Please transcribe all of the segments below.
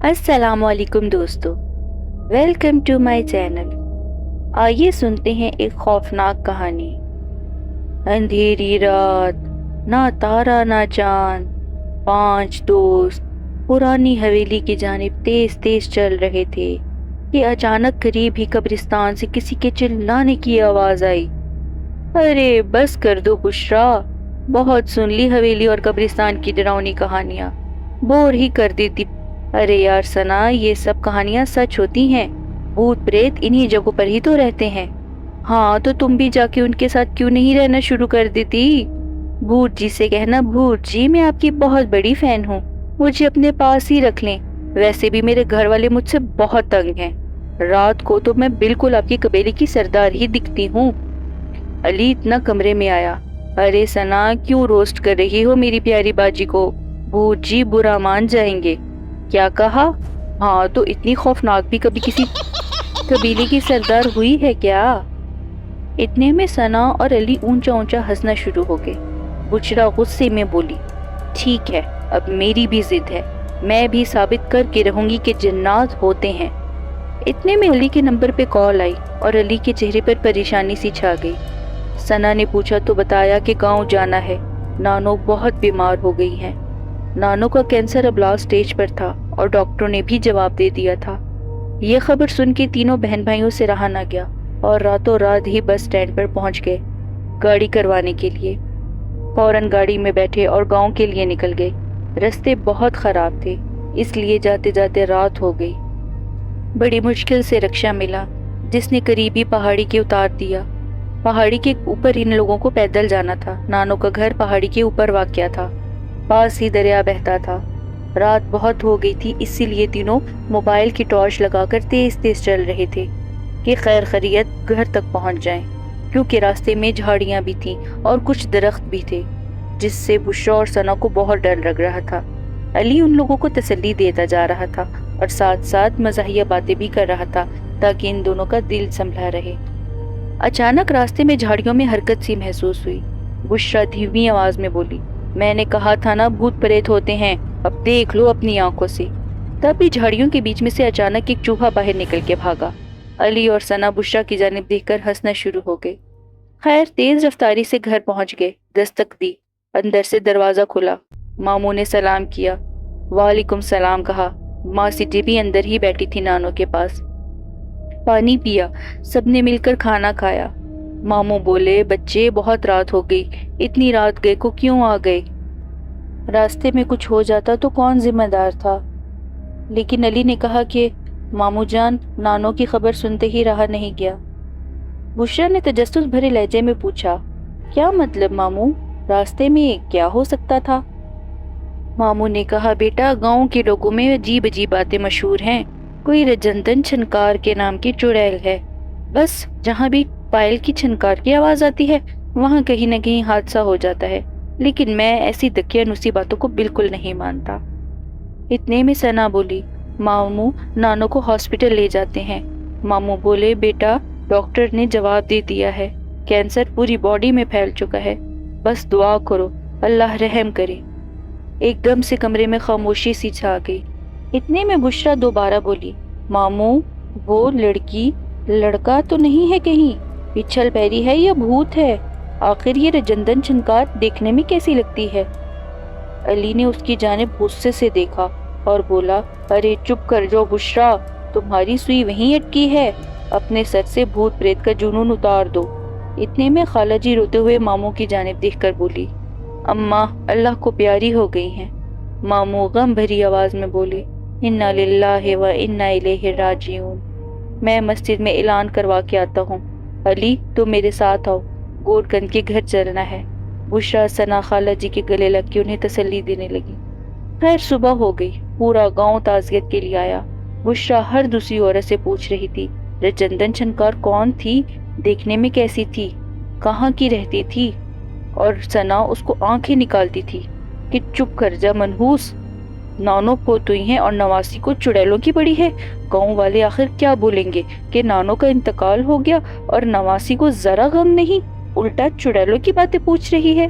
अस्सलाम वालेकुम दोस्तों, वेलकम टू माय चैनल। आइए सुनते हैं एक खौफनाक कहानी। अंधेरी रात, ना तारा ना चांद, 5 दोस्त पुरानी हवेली की जानिब तेज तेज चल रहे थे कि अचानक करीब ही कब्रिस्तान से किसी के चिल्लाने की आवाज आई। अरे बस कर दो बुशरा, बहुत सुन ली हवेली और कब्रिस्तान की डरावनी कहानियां, बोर ही कर देती। अरे यार सना, ये सब कहानियां सच होती हैं। भूत प्रेत इन्हीं जगहों पर ही तो रहते हैं। हाँ तो तुम भी जाके उनके साथ क्यों नहीं रहना शुरू कर देती? भूत जी से कहना, भूत जी मैं आपकी बहुत बड़ी फैन हूँ, मुझे अपने पास ही रख लें। वैसे भी मेरे घर वाले मुझसे बहुत तंग हैं। रात को तो मैं बिल्कुल आपकी कबीले की सरदार ही दिखती हूँ। अली इतना कमरे में आया। अरे सना, क्यों रोस्ट कर रही हो मेरी प्यारी बाजी को? भूत जी बुरा मान जाएंगे। क्या कहा? हाँ तो इतनी खौफनाक भी कभी किसी कबीले की सरदार हुई है क्या? इतने में सना और अली ऊंचा ऊंचा हंसना शुरू हो गए। बुशरा गुस्से में बोली, ठीक है, अब मेरी भी जिद है, मैं भी साबित करके रहूंगी कि जिन्नात होते हैं। इतने में अली के नंबर पे कॉल आई और अली के चेहरे पर परेशानी सी छा गई। सना ने पूछा तो बताया कि गांव जाना है, नानो बहुत बीमार हो गई हैं। नानो का कैंसर अब लास्ट स्टेज पर था और डॉक्टरों ने भी जवाब दे दिया था। ये खबर सुन के तीनों बहन भाइयों से रहा ना गया और रातों रात ही बस स्टैंड पर पहुंच गए गाड़ी करवाने के लिए। फौरन गाड़ी में बैठे और गांव के लिए निकल गए। रास्ते बहुत खराब थे, इसलिए जाते जाते रात हो गई। बड़ी मुश्किल से रिक्शा मिला जिसने करीबी पहाड़ी के उतार दिया। पहाड़ी के ऊपर इन लोगों को पैदल जाना था। नानो का घर पहाड़ी के ऊपर वाक़या था, पास ही दरिया बहता था। रात बहुत हो गई थी, इसीलिए तीनों मोबाइल की टॉर्च लगाकर तेज तेज चल रहे थे कि खैर खैरियत घर तक पहुंच जाएं, क्योंकि रास्ते में झाड़ियां भी थीं और कुछ दरख्त भी थे, जिससे बुशरा और सना को बहुत डर लग रहा था। अली उन लोगों को तसल्ली देता जा रहा था और साथ साथ मज़ाहिया बातें भी कर रहा था ताकि इन दोनों का दिल संभला रहे। अचानक रास्ते में झाड़ियों में हरकत सी महसूस हुई। बुशरा धीमी आवाज में बोली, मैंने कहा था ना भूत प्रेत होते हैं, अब देख लो अपनी आंखों से। तभी झाड़ियों के बीच में से अचानक एक चूहा बाहर निकल के भागा। अली और सना बुशरा की जानिब देखकर हंसना शुरू हो गए। खैर तेज रफ्तारी से घर पहुंच गए। दस्तक दी, अंदर से दरवाजा खुला। मामू ने सलाम किया। वालेकुम सलाम कहा। माँ सिटी भी अंदर ही बैठी थी नानो के पास। पानी पिया, सबने मिलकर खाना खाया। मामू बोले, बच्चे बहुत रात हो गई, इतनी रात गए को क्यों आ गए? रास्ते में कुछ हो जाता तो कौन जिम्मेदार था? लेकिन अली ने कहा कि मामू जान, नानो की खबर सुनते ही रहा नहीं गया। बुशरा ने तजस्सुस भरे लहजे में पूछा, क्या मतलब मामू, रास्ते में क्या हो सकता था? मामू ने कहा, बेटा गांव के लोगों में अजीब अजीब बातें मशहूर हैं। कोई रजंदन छनकार के नाम की चुड़ैल है, बस जहाँ भी पायल की छनकार की आवाज आती है वहाँ कहीं न कहीं हादसा हो जाता है। लेकिन मैं ऐसी दकियानुसी बातों को बिल्कुल नहीं मानता। इतने में सना बोली, मामू नानो को हॉस्पिटल ले जाते हैं। मामू बोले, बेटा डॉक्टर ने जवाब दे दिया है, कैंसर पूरी बॉडी में फैल चुका है, बस दुआ करो अल्लाह रहम करे। एकदम से कमरे में खामोशी सी छा गई। इतने में बुशरा दोबारा बोली, मामू वो लड़की लड़का तो नहीं है कहीं, पिछल पैरी है या भूत है? आखिर ये रजंदन छनकार देखने में कैसी लगती है? अली ने उसकी जानिब गुस्से से देखा और बोला, अरे चुप कर जाओ बुशरा, तुम्हारी सुई वहीं अटकी है, अपने सर से भूत प्रेत का जुनून उतार दो। इतने में खाला जी रोते हुए मामू की जानिब देखकर बोली, अम्मा अल्लाह को प्यारी हो गई हैं। मामू गम भरी आवाज में बोले, इन्ना लिल्लाहि व इन्ना इलैहि राजिऊन। मैं मस्जिद में ऐलान करवा के आता हूँ, अली तुम मेरे साथ आओ, गोरकंद के घर चलना है। बुशरा सना खाला जी के गले लग के उन्हें तसल्ली देने लगी। खैर सुबह हो गई, पूरा गांव ताज़ियत के लिए आया। बुशरा हर दूसरी औरत से पूछ रही थी, रजंदन छनकार कौन थी, देखने में कैसी थी, कहाँ की रहती थी? और सना उसको आंखें निकालती थी कि चुप कर जा मनहूस, नानो पोतुई हैं और नवासी को चुड़ैलों की बड़ी है। गांव वाले आखिर क्या बोलेंगे कि नानो का इंतकाल हो गया और नवासी को जरा गम नहीं, उल्टा चुड़ैलों की बातें पूछ रही है।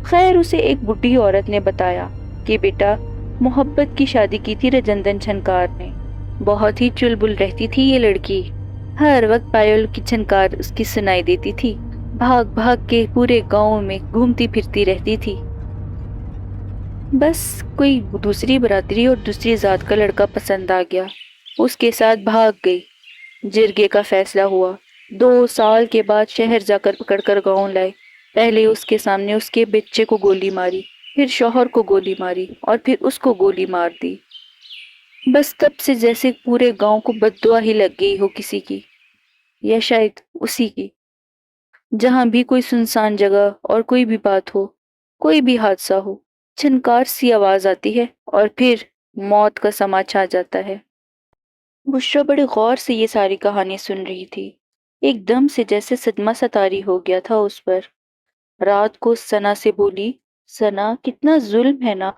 खैर उसे एक बुढ़ी औरत ने बताया कि बेटा محبت کی شادی کی تھی رجندن چھنکار نے۔ بہت ہی چلبل رہتی تھی یہ لڑکی، ہر وقت پایل کی چھنکار اس کی سنائی دیتی تھی، بھاگ بھاگ کے پورے گاؤں میں گھومتی پھرتی رہتی تھی۔ بس کوئی دوسری برادری اور دوسری ذات کا لڑکا پسند آ گیا، اس کے ساتھ بھاگ گئی۔ جرگے کا فیصلہ ہوا، 2 سال کے بعد شہر جا کر پکڑ کر گاؤں لائے۔ پہلے اس کے سامنے اس کے بچے کو گولی ماری، پھر شوہر کو گولی ماری اور پھر اس کو گولی مار دی۔ بس تب سے جیسے پورے گاؤں کو بد دعا ہی لگ گئی ہو کسی کی، یا شاید اسی کی۔ جہاں بھی کوئی سنسان جگہ اور کوئی بھی بات ہو، کوئی بھی حادثہ ہو، چھنکار سی آواز آتی ہے اور پھر موت کا سما چھا جاتا ہے۔ بشرا بڑے غور سے یہ ساری کہانی سن رہی تھی، ایک دم سے جیسے صدمہ سا طاری ہو گیا تھا اس پر۔ رات کو ثنا سے بولی، ثنا کتنا ظلم ہے نا،